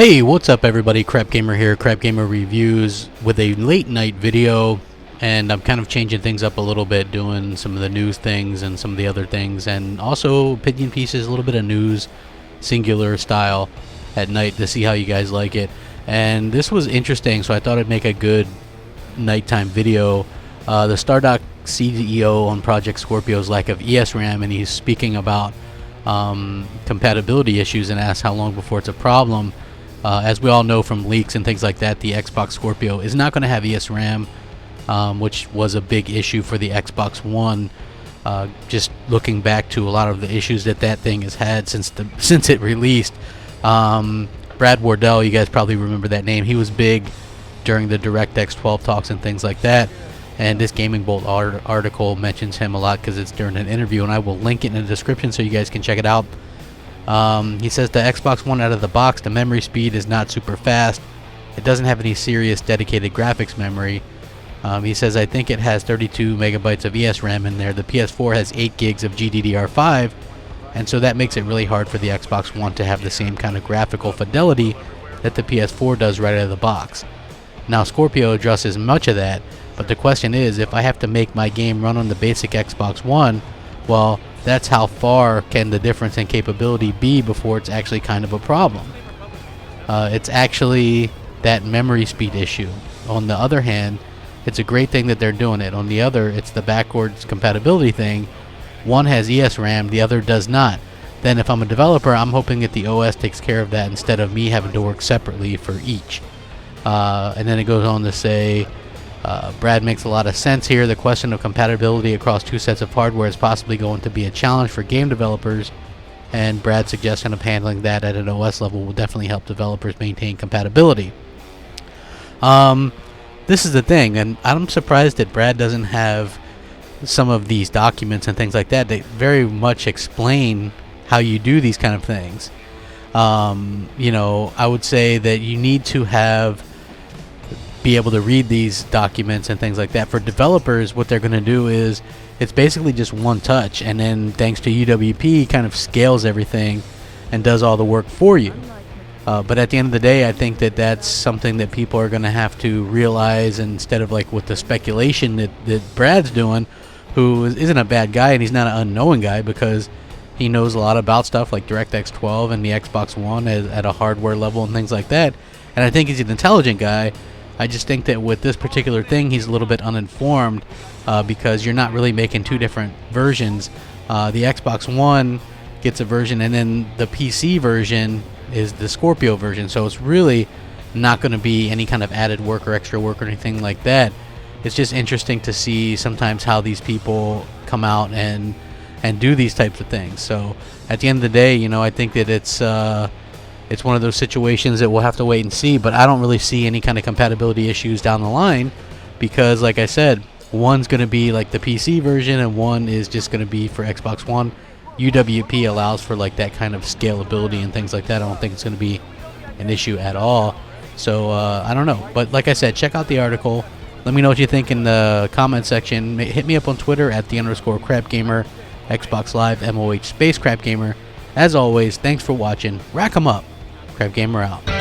Hey, what's up everybody? Crapgamer here, Crapgamer Reviews with a late night video, and I'm kind of changing things up a little bit, doing some of the news things and some of the other things, and also opinion pieces, a little bit of news, singular style at night to see how you guys like it. And this was interesting, so I thought I'd make a good nighttime video. The Stardock CEO on Project Scorpio's lack of ESRAM, and he's speaking about compatibility issues and asks how long before it's a problem. As we all know from leaks and things like that, the Xbox Scorpio is not going to have ESRAM, which was a big issue for the Xbox One. Just looking back to a lot of the issues that thing has had since it released. Brad Wardell, you guys probably remember that name. He was big during the DirectX 12 talks and things like that. And this Gaming Bolt article mentions him a lot because it's during an interview, and I will link it in the description so you guys can check it out. He says the Xbox One out of the box, the memory speed is not super fast. It doesn't have any serious dedicated graphics memory. He says, I think it has 32 megabytes of ESRAM in there. The PS4 has 8 gigs of GDDR5, and so that makes it really hard for the Xbox One to have the same kind of graphical fidelity that the PS4 does right out of the box. Now, Scorpio addresses much of that, but the question is, if I have to make my game run on the basic Xbox One, well, that's how far can the difference in capability be before it's actually kind of a problem. It's actually that memory speed issue. On the other hand, it's a great thing that they're doing it. On the other, it's the backwards compatibility thing. One has ESRAM, the other does not. Then if I'm a developer, I'm hoping that the OS takes care of that instead of me having to work separately for each. And then it goes on to say, Brad makes a lot of sense here. The question of compatibility across two sets of hardware is possibly going to be a challenge for game developers, and Brad's suggestion of handling that at an OS level will definitely help developers maintain compatibility. This is the thing, and I'm surprised that Brad doesn't have some of these documents and things like that that very much explain how you do these kind of things. You know, I would say that you need to be able to read these documents and things like that. For developers, what they're going to do is it's basically just one touch, and then thanks to UWP kind of scales everything and does all the work for you. But at the end of the day, I think that that's something that people are going to have to realize, instead of like with the speculation that Brad's doing, who isn't a bad guy and he's not an unknowing guy, because he knows a lot about stuff like DirectX 12 and the Xbox One at a hardware level and things like that. And I think he's an intelligent guy. I just think that with this particular thing, he's a little bit uninformed, because you're not really making two different versions. The Xbox One gets a version, and then the PC version is the Scorpio version. So it's really not going to be any kind of added work or extra work or anything like that. It's just interesting to see sometimes how these people come out and do these types of things. So at the end of the day, you know, I think that it's one of those situations that we'll have to wait and see, but I don't really see any kind of compatibility issues down the line, because like I said, one's going to be like the PC version and one is just going to be for Xbox One. UWP allows for like that kind of scalability and things like that. I don't think it's going to be an issue at all. So I don't know, but like I said, check out the article. Let me know what you think in the comment section. Hit me up on Twitter at @the_Crapgamer, Xbox Live MOH Crapgamer. As always, thanks for watching. Rack 'em up. Crapgamer out.